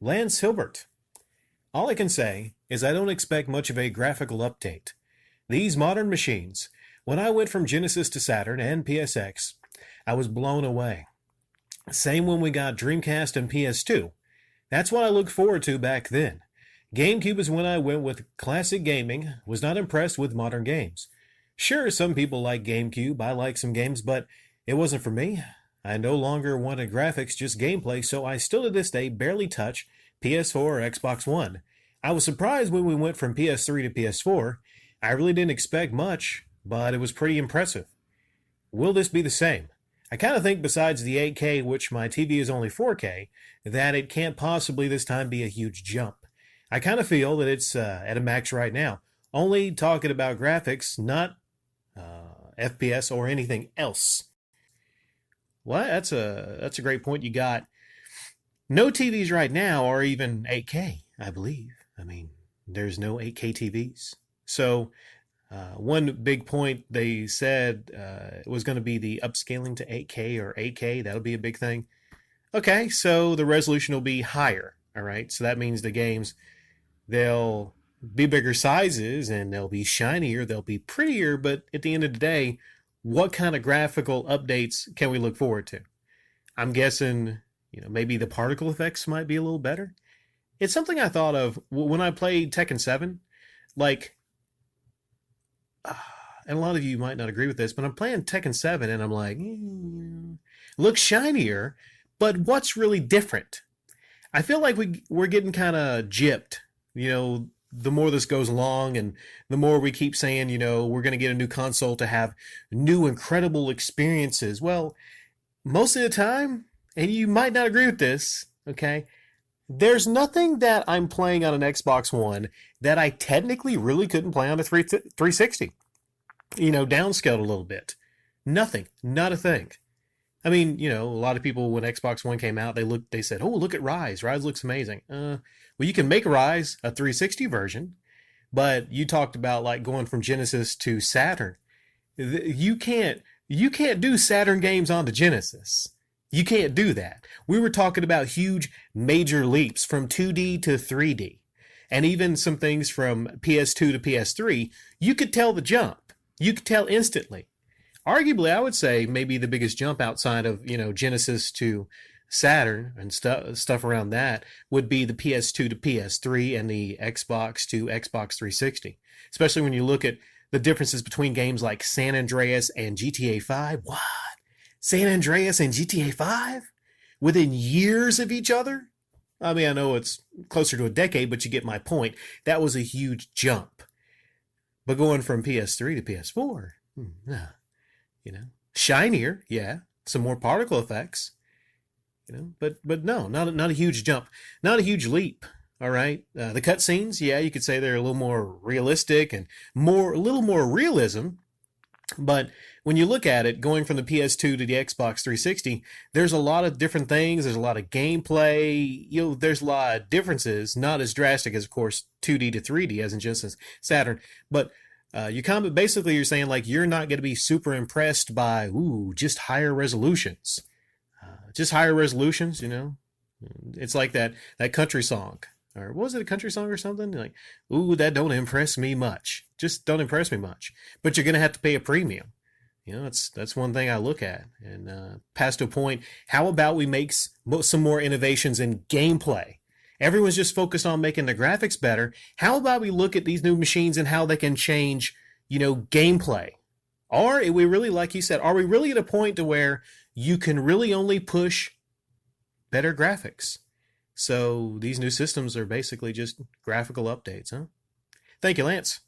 Lance Hilbert. All I can say is I don't expect much of a graphical update. These modern machines, when I went from Genesis to Saturn and PSX, I was blown away. Same when we got Dreamcast and PS2. That's what I looked forward to back then. GameCube is when I went with classic gaming, was not impressed with modern games. Sure, some people like GameCube, I like some games, but it wasn't for me. I no longer wanted graphics, just gameplay, so I still to this day barely touch PS4 or Xbox One. I was surprised when we went from PS3 to PS4. I really didn't expect much, but it was pretty impressive. Will this be the same? I kind of think besides the 8K, which my TV is only 4K, that it can't possibly this time be a huge jump. I kind of feel that it's at a max right now. Only talking about graphics, not FPS or anything else. Well, that's a great point you got. No TVs right now are even 8K, I believe. I mean, there's no 8K TVs. So one big point they said was going to be the upscaling to 8K or 8K. That'll be a big thing. Okay, so the resolution will be higher. All right, so that means the games, they'll be bigger sizes and they'll be shinier, they'll be prettier, but at the end of the day, what kind of graphical updates can we look forward to? I'm guessing, maybe the particle effects might be a little better. It's something I thought of when I played Tekken 7. Like, and a lot of you might not agree with this, but I'm playing Tekken 7 and I'm like, looks shinier, but what's really different? I feel like we're getting kind of gypped, the more this goes along and the more we keep saying, we're going to get a new console to have new incredible experiences. Well, most of the time, and you might not agree with this, okay, there's nothing that I'm playing on an Xbox One that I technically really couldn't play on a 360. Downscaled a little bit. Nothing. Not a thing. I mean, a lot of people, when Xbox One came out, they said, oh, look at Rise. Rise looks amazing. Well, you can make Rise a 360 version, but you talked about like going from Genesis to Saturn. You can't do Saturn games on the Genesis. You can't do that. We were talking about huge major leaps from 2D to 3D. And even some things from PS2 to PS3, you could tell the jump. You could tell instantly. Arguably, I would say maybe the biggest jump outside of, Genesis to Saturn and stuff around that would be the PS2 to PS3 and the Xbox to Xbox 360. Especially when you look at the differences between games like San Andreas and GTA 5. What? San Andreas and GTA 5? Within years of each other? I mean, I know it's closer to a decade, but you get my point. That was a huge jump. But going from PS3 to PS4, shinier, yeah, some more particle effects, but no, not a huge jump, not a huge leap. All right, the cutscenes, yeah, you could say they're a little more realistic and a little more realism. But when you look at it, going from the PS2 to the Xbox 360, there's a lot of different things. There's a lot of gameplay. There's a lot of differences. Not as drastic as, of course, 2D to 3D as in Genesis Saturn. But you're saying like you're not going to be super impressed by just higher resolutions. Just higher resolutions. It's like that country song. Or was it a country song or something? Like, that don't impress me much. Just don't impress me much. But you're going to have to pay a premium. That's one thing I look at. And past a point, how about we make some more innovations in gameplay? Everyone's just focused on making the graphics better. How about we look at these new machines and how they can change, gameplay? Or are we really, like you said, are we really at a point to where you can really only push better graphics? So these new systems are basically just graphical updates, huh? Thank you, Lance.